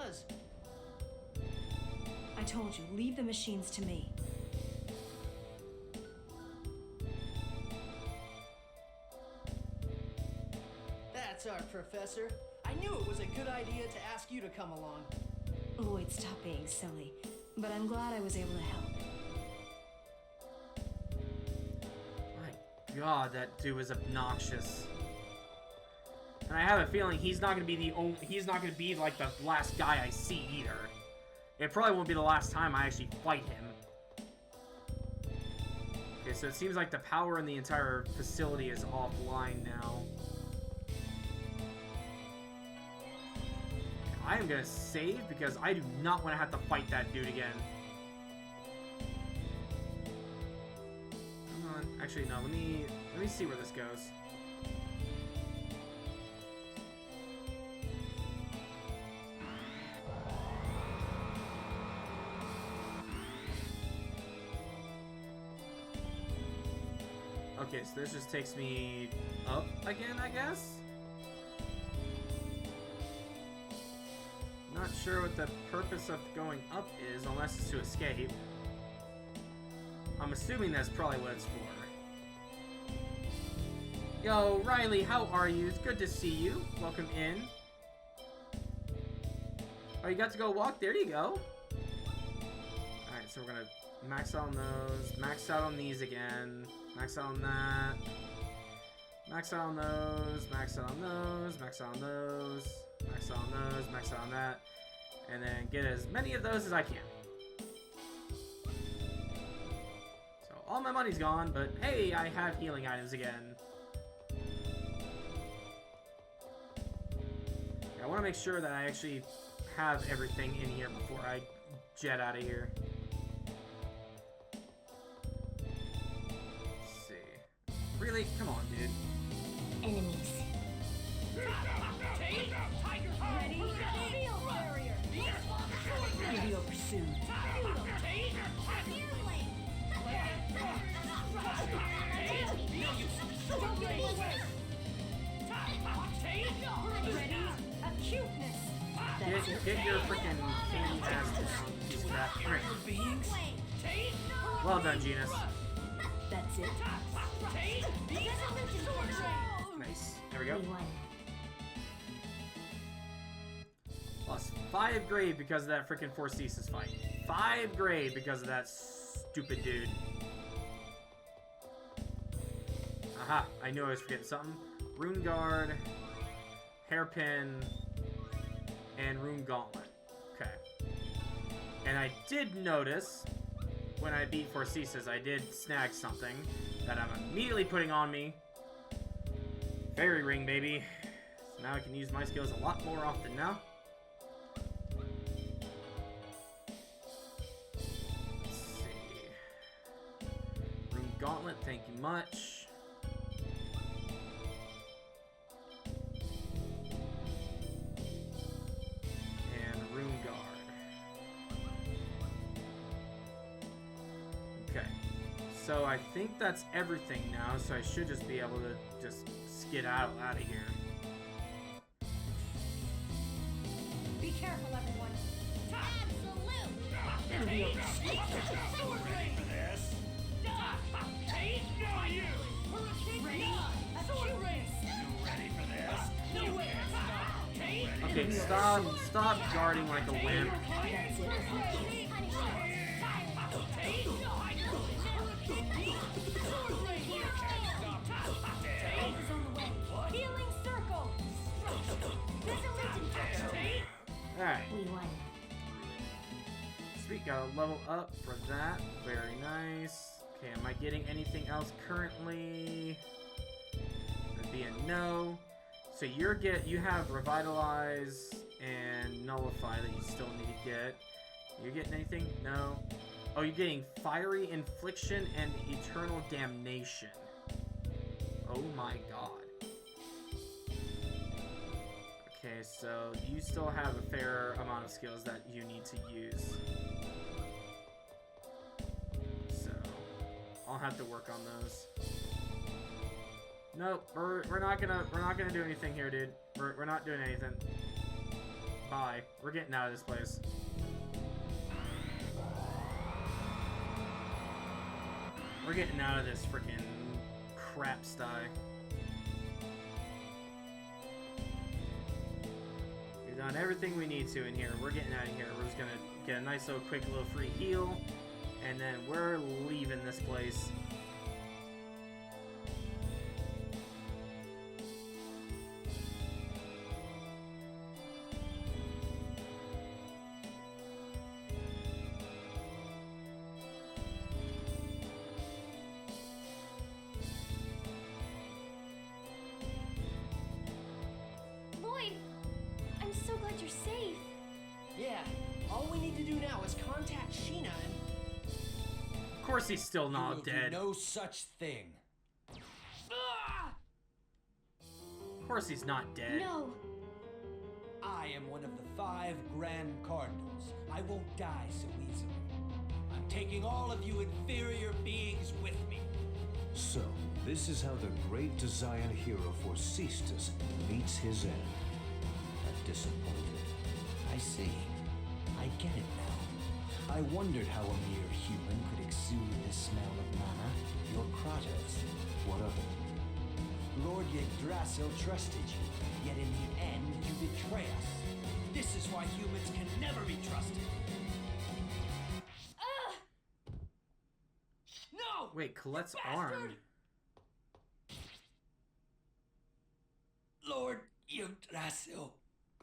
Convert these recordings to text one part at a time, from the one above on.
does. I told you, leave the machines to me. That's our professor. I knew it was a good idea to ask you to come along. Lloyd, stop being silly. But I'm glad I was able to help. My God, that dude was obnoxious. And I have a feeling he's not gonna be he's not gonna be like the last guy I see either. It probably won't be the last time I actually fight him. Okay, so it seems like the power in the entire facility is offline now. I am gonna save because I do not want to have to fight that dude again. Come on. Actually, no. Let me see where this goes. Okay, so this just takes me up again, I guess? Not sure what the purpose of going up is, unless it's to escape. I'm assuming that's probably what it's for. Yo, Riley, how are you? It's good to see you. Welcome in. Oh, you got to go walk? There you go. Alright, so we're gonna max out on those, max out on these again, max out on that, max out on those, max out on those, max out on those, max out on those, max out on that, and then get as many of those as I can. So all my money's gone, but hey, I have healing items again. I want to make sure that I actually have everything in here before I jet out of here. Let's see. Really? Come on, dude. Enemies. Ready? Field barrier. Video pursued. Ready? Acuteness. Get your freaking candy ass down, piece of crap. Come here. Well done, Genus. That's it. Nice. There we go. We won. Lost 5 grade because of that freaking Forcesis fight. 5 grade because of that stupid dude. Aha, I knew I was forgetting something. Rune Guard, Hairpin, and Rune Gauntlet. Okay. And I did notice, when I beat Forcesis, I did snag something that I'm immediately putting on me. Fairy Ring, baby. So now I can use my skills a lot more often now. Let's see. Rune Gauntlet, thank you much. And Rune Guard. Okay. So I think that's everything now, so I should just be able to just skedaddle out of here. Be careful, everyone. Absolute. Video Ready for this? No, you! ready? Acuteness. You ready for this? You can't stop. Ready? Okay, stop guarding like a wimp. That's it. Is on the way. Healing circle. Alright. We won. Sweet, got a level up for that. Very nice. Okay, am I getting anything else currently? That'd be a no. So you have Revitalize and Nullify that you still need to get. You're getting anything? No. Oh, you're getting Fiery Infliction and Eternal Damnation. Oh my god. Okay, so you still have a fair amount of skills that you need to use. So, I'll have to work on those. Nope, we're not gonna do anything here, dude. We're not doing anything. Bye. We're getting out of this place. We're getting out of this freaking crap sty. We've done everything we need to in here. We're getting out of here. We're just gonna get a nice little quick little free heal, and then we're leaving this place. Lloyd, I'm so glad you're safe. Yeah, all we need to do now is contact Sheena and... Of course he's still You will not do dead. no such thing. Of course he's not dead. No. I am one of the 5 Grand Cardinals. I won't die so easily. I'm taking all of you inferior beings with me. So, this is how the great Desian hero Forcestus meets his end. I'm disappointed. I see. I get it now. I wondered how a mere human could exude the smell of mana. Your Kratos. What of it? Lord Yggdrasil trusted you, yet in the end you betray us. This is why humans can never be trusted. No! Wait, Colette's Bastard! armed. Lord Yggdrasil,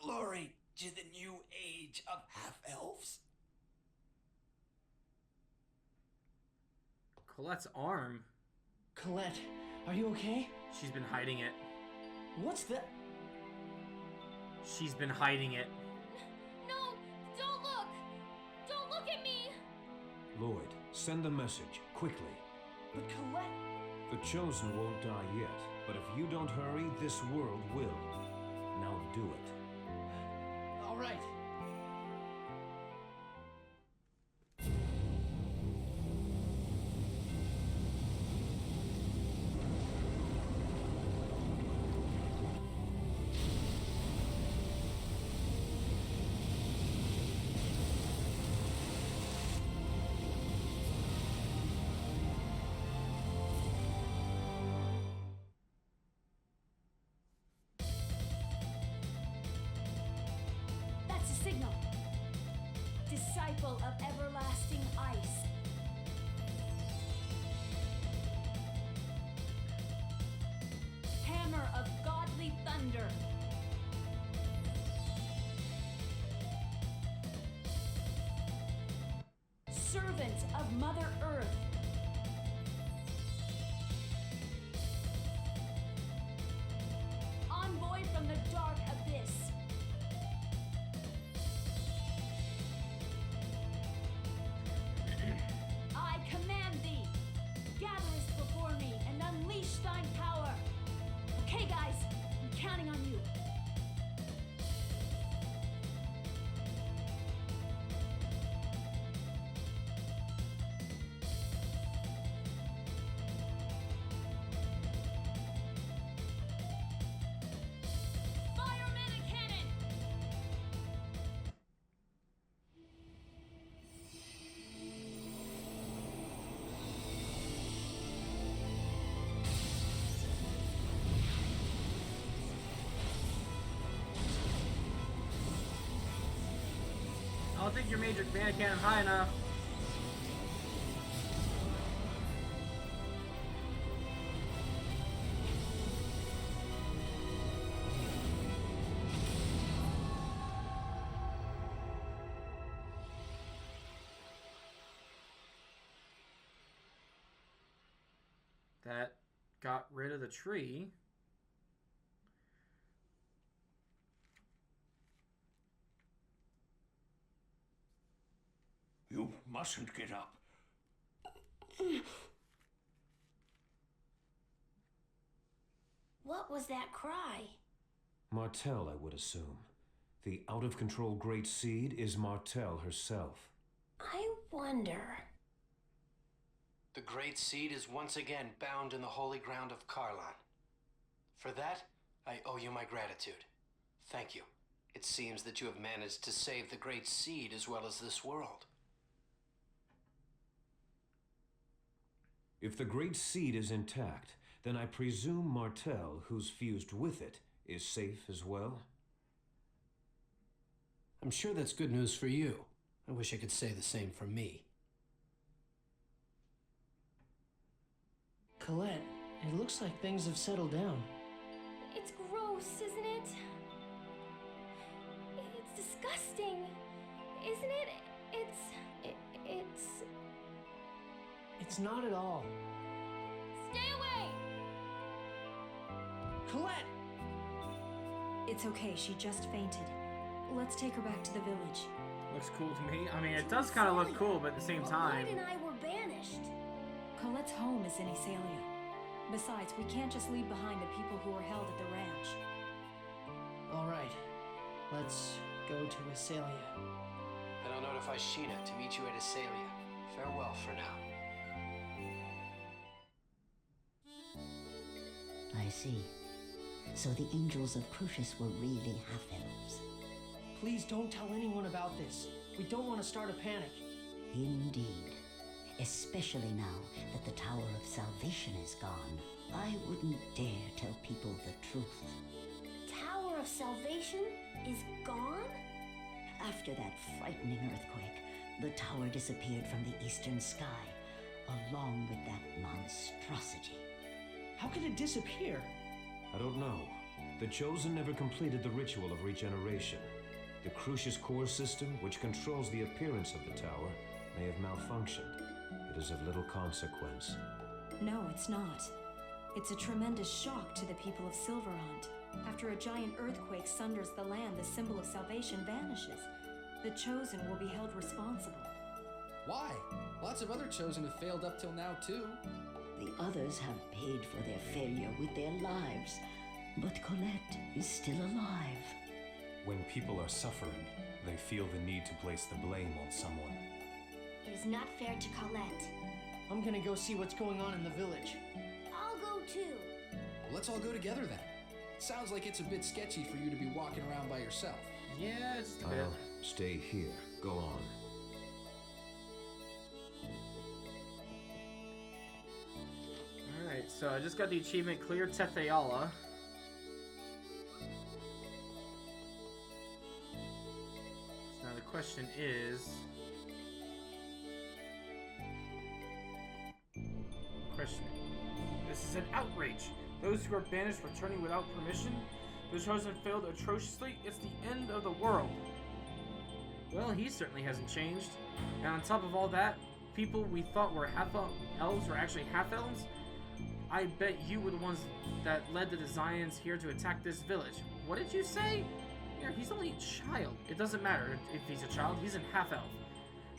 glory to the new age of half-elves. Colette's arm. Colette, are you okay? She's been hiding it. What's the... She's been hiding it. No, don't look. Don't look at me. Lloyd, send the message, quickly. But Colette... The Chosen won't die yet, but if you don't hurry, this world will. Now do it. All right. That's a signal. Disciple of everlasting ice. Hammer of godly thunder. Servant of Mother Earth. Envoy from the dark abyss. I command thee, gatherest before me and unleash thine power. Okay, guys, I'm counting on you. Fireman and cannon! I don't think your major command cannon high enough. That got rid of the tree. You mustn't get up. What was that cry? Martell, I would assume. The out-of-control Great Seed is Martell herself. I wonder. The Great Seed is once again bound in the holy ground of Karlan. For that, I owe you my gratitude. Thank you. It seems that you have managed to save the Great Seed as well as this world. If the Great Seed is intact, then I presume Martel, who's fused with it, is safe as well? I'm sure that's good news for you. I wish I could say the same for me. Colette, it looks like things have settled down. It's gross, isn't it? It's disgusting, isn't it? It's... It's not at all. Stay away! Colette! It's okay, she just fainted. Let's take her back to the village. Looks cool to me. I mean, it does kind of look cool, but at the same time... Lloyd and I were banished. Colette's home is in Isalia. Besides, we can't just leave behind the people who were held at the ranch. All right, let's go to Isalia. Then I'll notify Sheena to meet you at Isalia. Farewell for now. I see. So the angels of Crucius were really half-elves. Please don't tell anyone about this. We don't want to start a panic. Indeed. Especially now that the Tower of Salvation is gone. I wouldn't dare tell people the truth. Tower of Salvation is gone? After that frightening earthquake, the tower disappeared from the eastern sky, along with that monstrosity. How could it disappear? I don't know. The Chosen never completed the ritual of regeneration. The Crucius core system, which controls the appearance of the tower, may have malfunctioned. It is of little consequence. No, it's not. It's a tremendous shock to the people of Silverhunt. After a giant earthquake sunders the land, the symbol of salvation vanishes. The Chosen will be held responsible. Why? Lots of other Chosen have failed up till now, too. The others have paid for their failure with their lives, but Colette is still alive. When people are suffering, they feel the need to place the blame on someone. It is not fair to Colette. I'm gonna go see what's going on in the village. I'll go too. Well, let's all go together then. Sounds like it's a bit sketchy for you to be walking around by yourself. Yeah, just a bit. I'll stay here. Go on. Alright, so I just got the achievement Clear Tetheala. So now the question is... This is an outrage. Those who are banished returning without permission. The Chosen failed atrociously. It's the end of the world. Well, he certainly hasn't changed. And on top of all that, people we thought were half-elves were actually half-elves. I bet you were the ones that led the Zions here to attack this village. What did you say? Yeah, he's only a child. It doesn't matter if he's a child. He's a half-elf.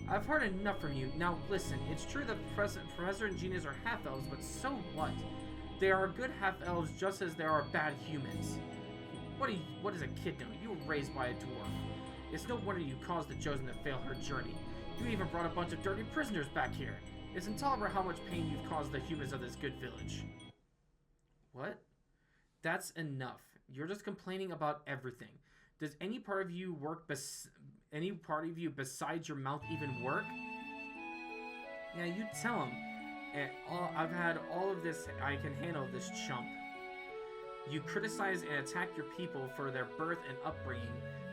I've heard enough from you. Now listen, it's true that Professor and Genius are half-elves, but so what? There are good half-elves just as there are bad humans. What does a kid know? You were raised by a dwarf. It's no wonder you caused the Chosen to fail her journey. You even brought a bunch of dirty prisoners back here. It's intolerable how much pain you've caused the humans of this good village. What? That's enough. You're just complaining about everything. Does any part of you work any part of you besides your mouth even work? Yeah, you tell him. I've had all of this. I can handle this chump. You criticize and attack your people for their birth and upbringing,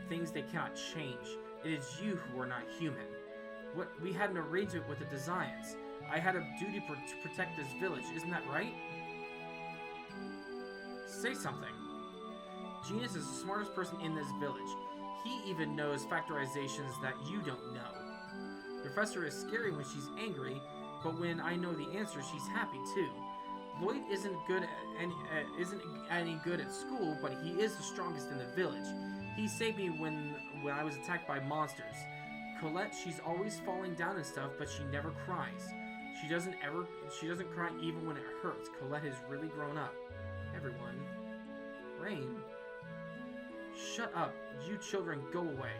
things they cannot change. It is you who are not human. We had an arrangement with the Designs. I had a duty to protect this village. Isn't that right? Say something. Genius is the smartest person in this village. He even knows factorizations that you don't know. Professor is scary when she's angry, but when I know the answer, she's happy too. Lloyd isn't any good at school, but he is the strongest in the village. He saved me when I was attacked by monsters. Colette, she's always falling down and stuff, but she never cries. She doesn't cry even when it hurts. Colette has really grown up. Everyone. Rain. Shut up. You children, go away.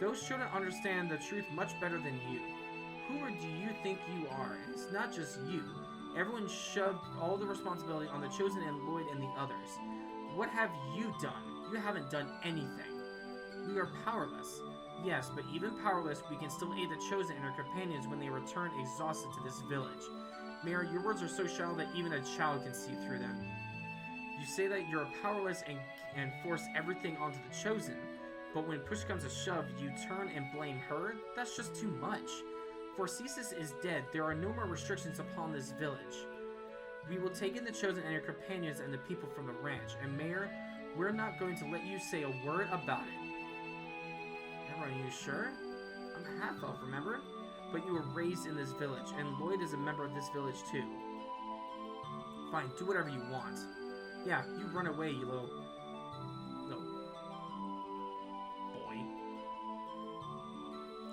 Those children understand the truth much better than you. Who do you think you are? And it's not just you. Everyone shoved all the responsibility on the Chosen and Lloyd and the others. What have you done? You haven't done anything. We are powerless. Yes, but even powerless, we can still aid the Chosen and our companions when they return exhausted to this village. Mayor, your words are so shallow that even a child can see through them. You say that you're powerless and force everything onto the Chosen, but when push comes to shove, you turn and blame her? That's just too much. For Cesis is dead, there are no more restrictions upon this village. We will take in the Chosen and your companions and the people from the ranch, and Mayor, we're not going to let you say a word about it. Are you sure? I'm a half-elf, remember? But you were raised in this village, and Lloyd is a member of this village too. Fine, do whatever you want. Yeah, you run away, you little boy.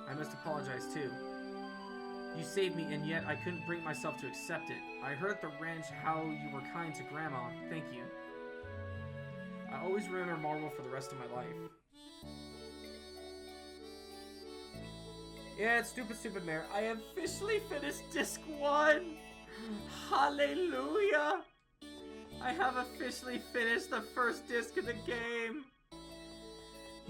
I must apologize too. You saved me, and yet I couldn't bring myself to accept it. I heard at the ranch how you were kind to Grandma. Thank you. I always remember Marvel for the rest of my life. Yeah, it's stupid, Mayor. I officially finished Disc 1! Hallelujah! I have officially finished the first disc of the game!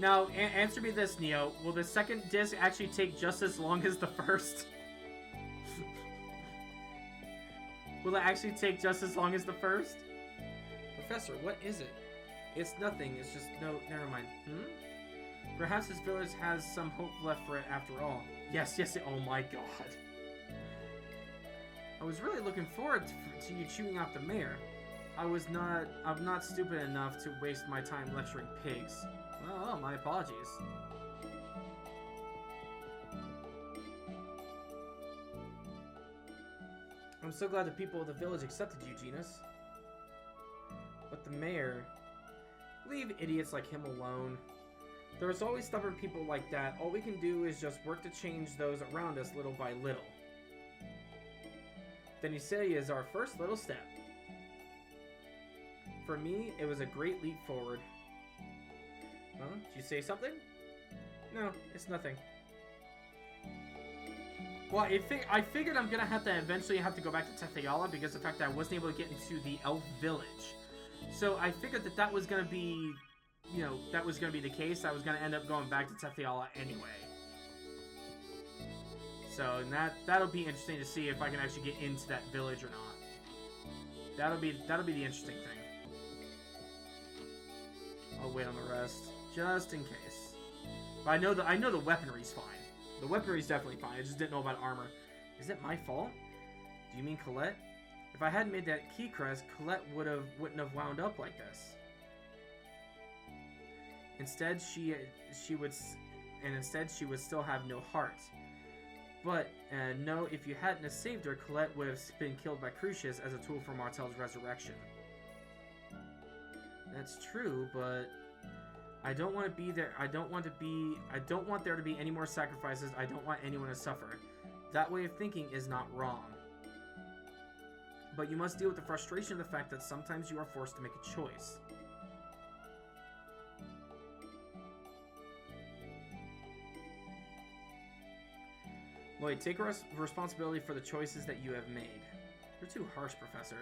Now, answer me this, Neo. Will the second disc actually take just as long as the first? Will it actually take just as long as the first? Professor, what is it? It's nothing. It's just... No, never mind. Perhaps this village has some hope left for it after all. Yes, oh my god. I was really looking forward to you chewing out the mayor. I'm not stupid enough to waste my time lecturing pigs. Well, my apologies. I'm so glad the people of the village accepted you, Genus. But the mayor... Leave idiots like him alone. There's always stubborn people like that. All we can do is just work to change those around us little by little. Then Useria is our first little step. For me, it was a great leap forward. Huh? Did you say something? No, it's nothing. Well, I figured I'm gonna have to eventually go back to Tetheala because of the fact that I wasn't able to get into the elf village. So I figured that was gonna be... You know, that was going to be the case. I was going to end up going back to Tetheala anyway. So, and that'll be interesting to see if I can actually get into that village or not. That'll be the interesting thing. I'll wait on the rest, just in case. But I know the weaponry's fine. The weaponry's definitely fine. I just didn't know about armor. Is it my fault? Do you mean Colette? If I hadn't made that key crest, Colette wouldn't have wound up like this. Instead, she would still have no heart. But no, if you hadn't have saved her, Colette would have been killed by Crucius as a tool for Martel's resurrection. That's true, but I don't want to be there. I don't want there to be any more sacrifices. I don't want anyone to suffer. That way of thinking is not wrong. But you must deal with the frustration of the fact that sometimes you are forced to make a choice. Lloyd, take responsibility for the choices that you have made. You're too harsh, Professor.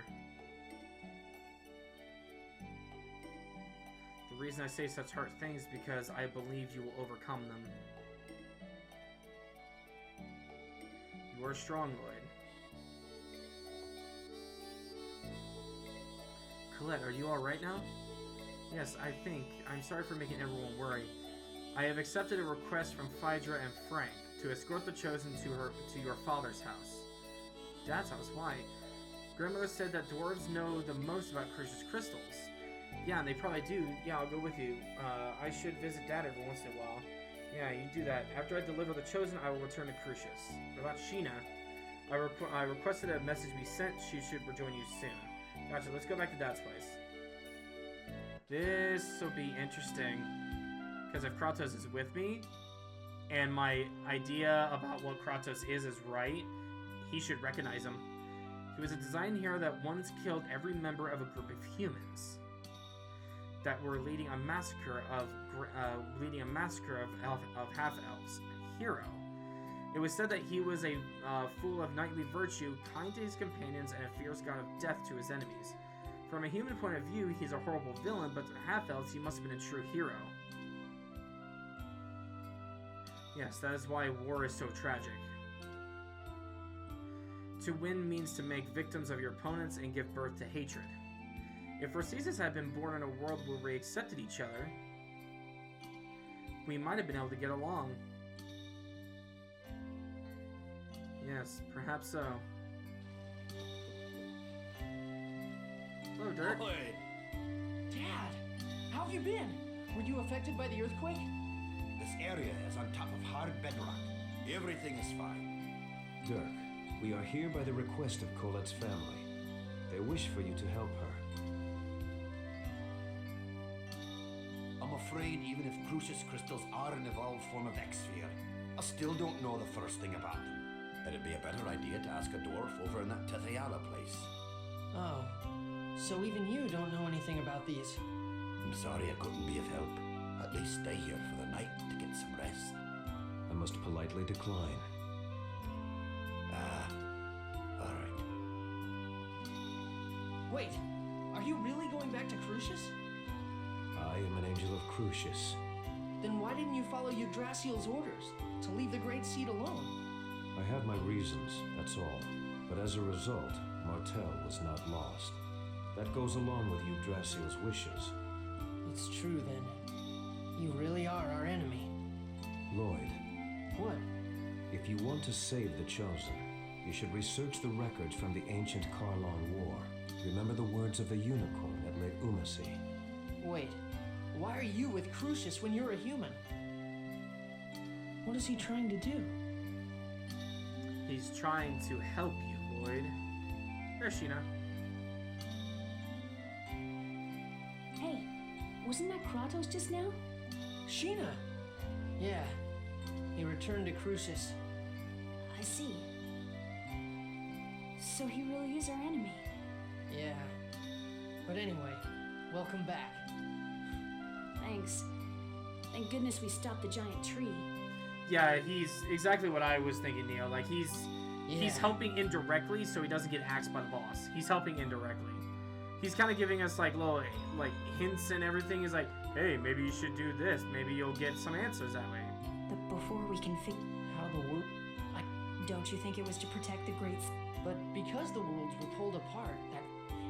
The reason I say such harsh things is because I believe you will overcome them. You are strong, Lloyd. Colette, are you alright now? Yes, I think. I'm sorry for making everyone worry. I have accepted a request from Phaedra and Frank to escort the Chosen to your father's house. Dad's house? Why? Grandmother said that dwarves know the most about Crucius crystals. Yeah, and they probably do. Yeah, I'll go with you. I should visit Dad every once in a while. Yeah, you do that. After I deliver the Chosen, I will return to Crucius. What about Sheena? I requested a message be sent. She should rejoin you soon. Gotcha, let's go back to Dad's place. This will be interesting. Because if Kratos is with me, and my idea about what Kratos is right, he should recognize him. He was a design hero that once killed every member of a group of humans that were leading a massacre of half-elves. A hero. It was said that he was a full of knightly virtue, kind to his companions, and a fierce god of death to his enemies. From a human point of view, he's a horrible villain, but to half-elves, he must have been a true hero. Yes, that is why war is so tragic. To win means to make victims of your opponents and give birth to hatred. If Rosisas had been born in a world where we accepted each other, we might have been able to get along. Yes, perhaps so. Hello, Dirk. Lloyd! Dad, how have you been? Were you affected by the earthquake? This area is on top of hard bedrock. Everything is fine. Dirk, we are here by the request of Colette's family. They wish for you to help her. I'm afraid even if Crucius crystals are an evolved form of X-Sphere, I still don't know the first thing about them. It'd be a better idea to ask a dwarf over in that Tethiala place. Oh, so even you don't know anything about these? I'm sorry I couldn't be of help. At least stay here for the night to get some rest. I must politely decline. Alright. Wait, are you really going back to Crucius? I am an angel of Crucius. Then why didn't you follow Yggdrasil's orders to leave the Great Seed alone? I have my reasons, that's all. But as a result, Martel was not lost. That goes along with Yggdrasil's wishes. It's true then. You really are our enemy. Lloyd, What? if you want to save the Chosen, you should research the records from the ancient Karlon War. Remember the words of the unicorn at Lake Umasi. Wait, why are you with Crucius when you're a human? What is he trying to do? He's trying to help you, Lloyd. There's Sheena. Hey, wasn't that Kratos just now? Sheena! Yeah, he returned to Crucius. I see. So he really is our enemy. Yeah. But anyway, welcome back. Thanks. Thank goodness we stopped the giant tree. Yeah, he's exactly what I was thinking, Neo. Like, he's helping indirectly so he doesn't get axed by the boss. He's helping indirectly. He's kind of giving us, like, little, like, hints and everything. He's like, hey, maybe you should do this. Maybe you'll get some answers that way. But before we can figure... How the world... Don't you think it was to protect the Great... But because the worlds were pulled apart,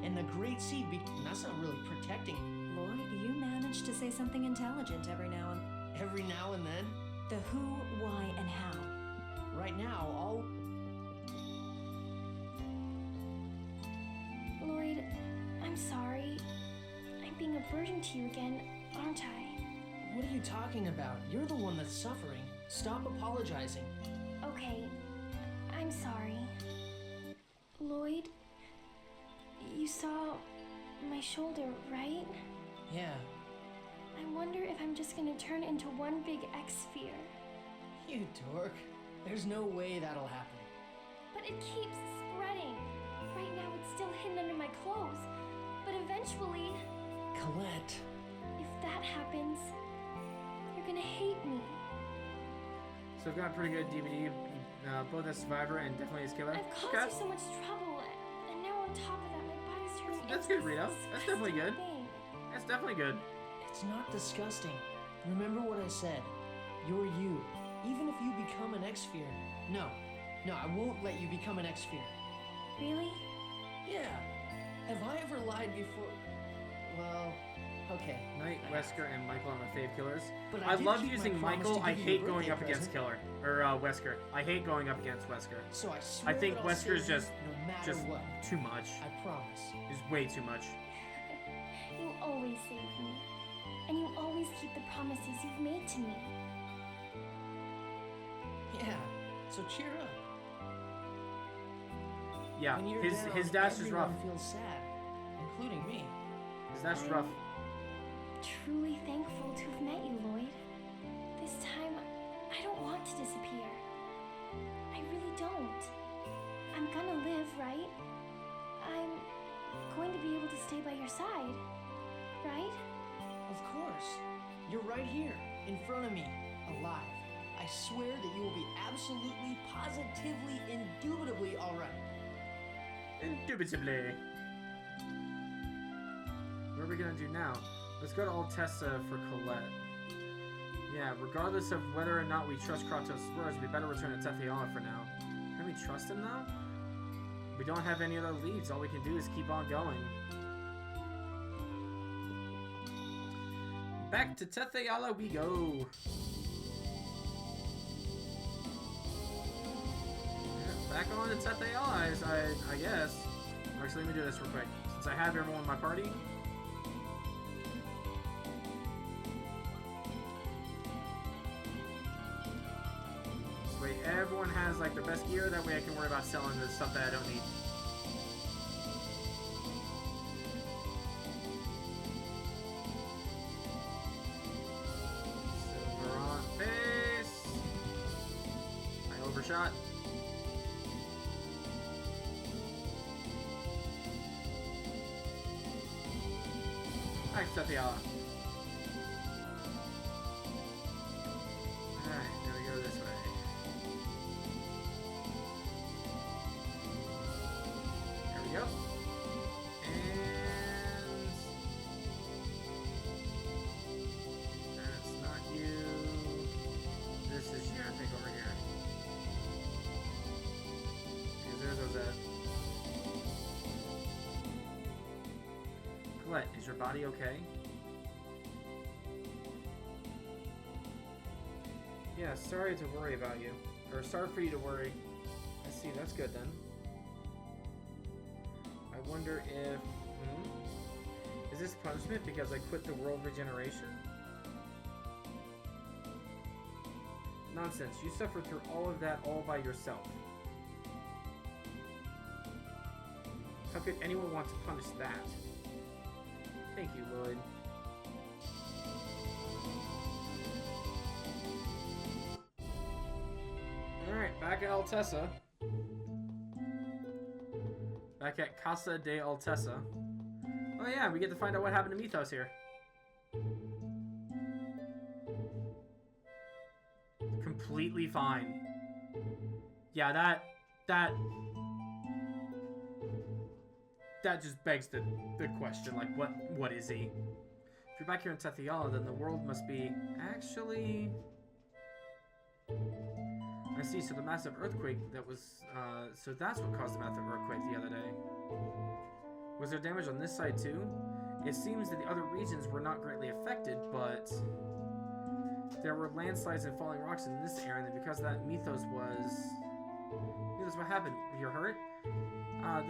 and the Great Seed that's not really protecting. Lloyd, you managed to say something intelligent every now and... Every now and then? The who, why, and how. Right now, all... Lloyd, I'm sorry. I'm being a burden to you again, aren't I? What are you talking about? You're the one that's suffering. Stop apologizing. Okay, I'm sorry. Lloyd, you saw my shoulder, right? Yeah. I wonder if I'm just gonna turn into one big X-Sphere. You dork. There's no way that'll happen. But it keeps spreading. Right now it's still hidden under my clothes. But eventually, Colette. if that happens, you're gonna hate me. So I've got a pretty good DVD, both as Survivor and definitely as Killer. I've caused you so much trouble, and now on top of that, my body's turning That's into good, Rito. this That's definitely good. thing. That's definitely good. It's not disgusting. Remember what I said. You're you. Even if you become an X-Sphere. No, I won't let you become an X-Sphere. Really? Yeah. Have I ever lied before? Well, okay. Knight, Wesker, and Michael are my fave killers. But I did love keep my using promise Michael. to I give you a hate going birthday up against present. Wesker. I hate going up against Wesker. So I swear I think that I'll Wesker's save you just no matter what. too much. I promise. Is way too much. You always save me. And you always keep the promises you've made to me. Yeah. So cheer up. Yeah, When you're his down, dash is rough. everyone feels sad, including me. His dash is rough. Truly thankful to have met you, Lloyd. This time, I don't want to disappear. I really don't. I'm gonna live, right? I'm going to be able to stay by your side, right? Of course. You're right here, in front of me, alive. I swear that you will be absolutely, positively, indubitably alright. Indubitably. What are we gonna do now? Let's go to Altessa for Colette. Yeah, regardless of whether or not we trust Kratos' words, we better return to Tethayala for now. Can we trust him now? We don't have any other leads. All we can do is keep on going. Back to Tethayala we go. Yeah, back on to Tethayala, I guess. Actually, let me do this real quick. Since I have everyone in my party. This way everyone has like their best gear. That way I can worry about selling the stuff that I don't need. Silver on base. I overshot. Thanks, Tethayala. Alright, now we go this way. There we go. And that's not you. This is you, I think, over here. Because there's Ozette. Colette, is your body okay? Yeah, sorry to worry about you. Or sorry for you to worry. I see, that's good then. I wonder if... Is this punishment because I quit the world regeneration? Nonsense, you suffered through all of that all by yourself. How could anyone want to punish that? Thank you, Lloyd. Alright, back at Altessa. Back at Casa de Altessa. Oh yeah, we get to find out what happened to Mythos here. Completely fine. Yeah, that just begs the question, like, what is he? If you're back here in Tethayala, then the world must be... Actually... I see, so the massive earthquake that was... so that's what caused the massive earthquake the other day. Was there damage on this side too? It seems that the other regions were not greatly affected, but... There were landslides and falling rocks in this area, and because of that, Mythos was... Mythos, what happened? You're hurt?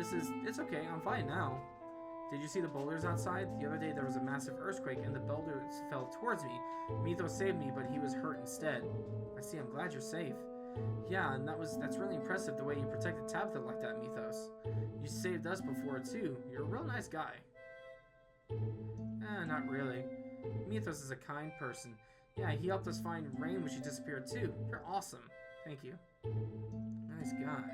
It's okay, I'm fine now. Did you see the boulders outside? The other day there was a massive earthquake and the boulders fell towards me. Mythos saved me, but he was hurt instead. I see, I'm glad you're safe. Yeah, and that's really impressive the way you protected Tabitha like that, Mythos. You saved us before too. You're a real nice guy. Not really. Mythos is a kind person. Yeah, he helped us find Rain when she disappeared too. You're awesome. Thank you. Nice guy.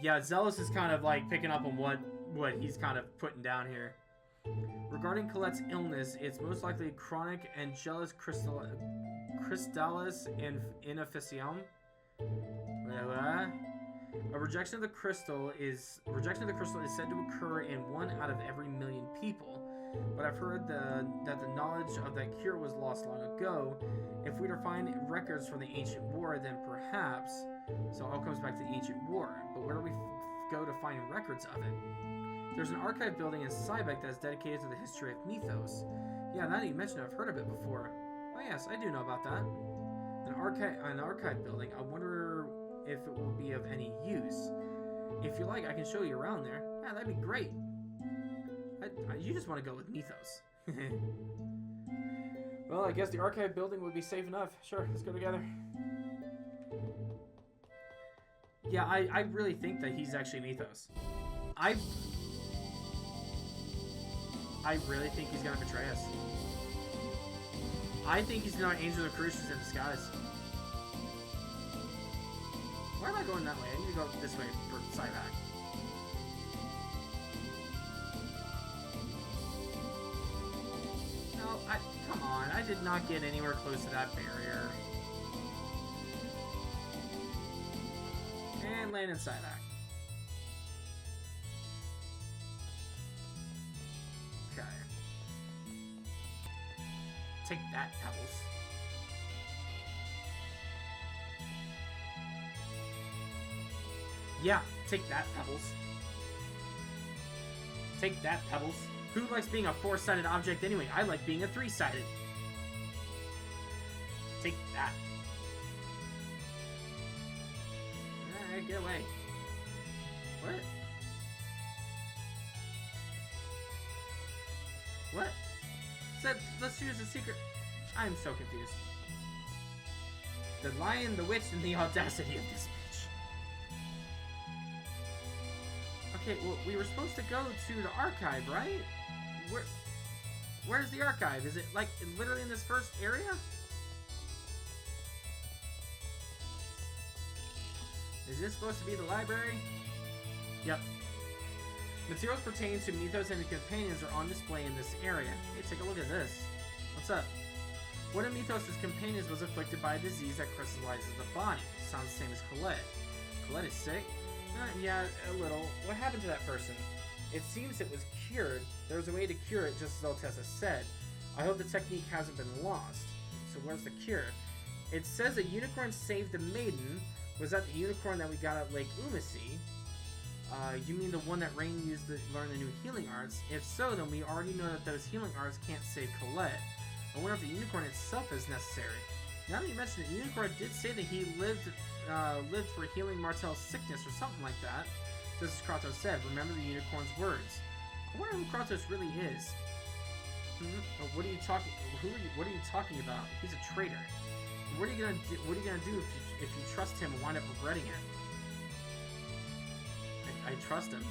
Yeah, Zealous is kind of like picking up on what he's kind of putting down here. Regarding Colette's illness, it's most likely chronic angelus crystallis inefficium. A rejection of the crystal is said to occur in 1 out of every 1,000,000 people. But I've heard that the knowledge of that cure was lost long ago. If we were to find records from the ancient war, then perhaps... So it all comes back to the ancient war. But where do we go to find records of it? There's an archive building in Sybec that is dedicated to the history of Mythos. Yeah, now that you mention it, I've heard of it before. Oh yes, I do know about that. An archive building. I wonder if it will be of any use. If you like, I can show you around there. Yeah, that'd be great. You just want to go with Mythos. Well, I guess the archive building would be safe enough. Sure, let's go together. Yeah, I really think that he's actually Mythos. I really think he's gonna betray us. I think he's gonna Angel of Crucius in disguise. Why am I going that way? I need to go this way for Sybec. No, come on. I did not get anywhere close to that barrier. And land in Sybec. Okay. Take that, Pebbles. Yeah, take that, Pebbles. Take that, Pebbles. Who likes being a 4-sided object anyway? I like being a 3-sided. Take that. Alright, get away. What? What? Said, let's use the secret. I'm so confused. The lion, the witch, and the audacity of this bitch. Okay, well, we were supposed to go to the archive, right? Where's the archive? Is it, like, literally in this first area? Is this supposed to be the library? Yep. Materials pertaining to Mythos and the companions are on display in this area. Hey, take a look at this. What's up? One of Mythos' companions was afflicted by a disease that crystallizes the body. Sounds the same as Colette. Colette is sick? Yeah, a little. What happened to that person? It seems it was cured. There was a way to cure it, just as Altessa said. I hope the technique hasn't been lost. So where's the cure? It says a unicorn saved the maiden. Was that the unicorn that we got at Lake Umasi? You mean the one that Rain used to learn the new healing arts? If so, then we already know that those healing arts can't save Colette. I wonder if the unicorn itself is necessary. Now that you mention it, the unicorn did say that he lived for healing Martel's sickness or something like that. Just as Kratos said, remember the unicorn's words. I wonder who Kratos really is. Oh, what are you talking? What are you talking about? He's a traitor. What are you gonna do? What are you gonna do if you trust him and wind up regretting it? I trust him.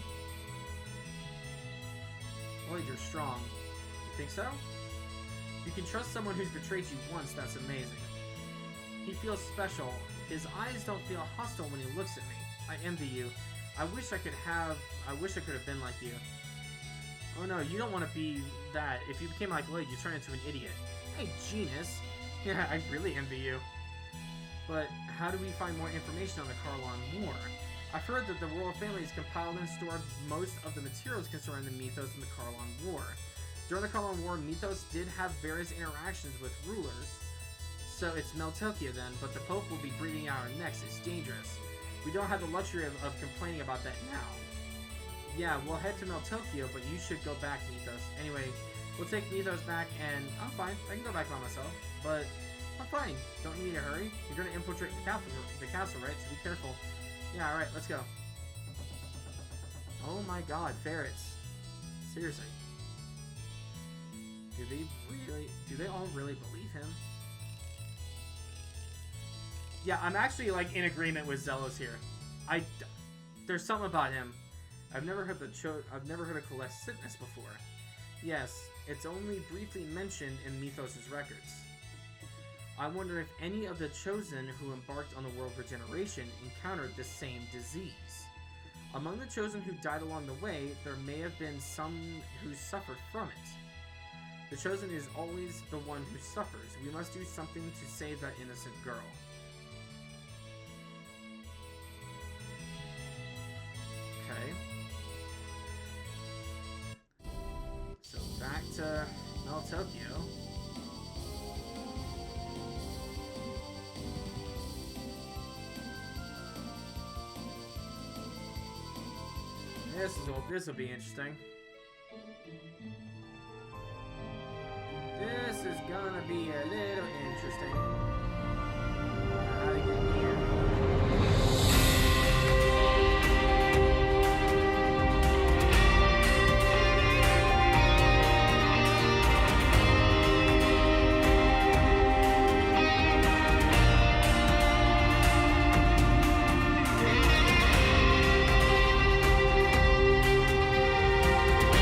Lloyd, you're strong. You think so? You can trust someone who's betrayed you once. That's amazing. He feels special. His eyes don't feel hostile when he looks at me. I envy you. I wish I could have been like you. Oh no, you don't want to be that. If you became like Lloyd, you turn into an idiot. Hey, genius. Yeah, I really envy you. But how do we find more information on the Karlan War? I've heard that the royal families compiled and stored most of the materials concerning the Mythos and the Karlan War. During the Karlan War, Mythos did have various interactions with rulers. So it's Meltelkia then, but the Pope will be breathing out our necks. It's dangerous. We don't have the luxury of complaining about that now. Yeah, we'll head to Meltelkia, but you should go back, Mythos. Anyway, we'll take Mythos back, and I'm fine. I can go back by myself, but I'm fine. Don't you need to hurry? You're going to infiltrate the castle, right? So be careful. Yeah, alright, let's go. Oh my god, ferrets. Seriously. Do they all really believe him? Yeah, I'm actually, like, in agreement with Zelos here. There's something about him. I've never heard of Colette's sickness before. Yes, it's only briefly mentioned in Mythos' records. I wonder if any of the Chosen who embarked on the World Regeneration encountered the same disease. Among the Chosen who died along the way, there may have been some who suffered from it. The Chosen is always the one who suffers. We must do something to save that innocent girl. Okay. So back to Meltelkia. This will be interesting. This is gonna be a little interesting. How to get here?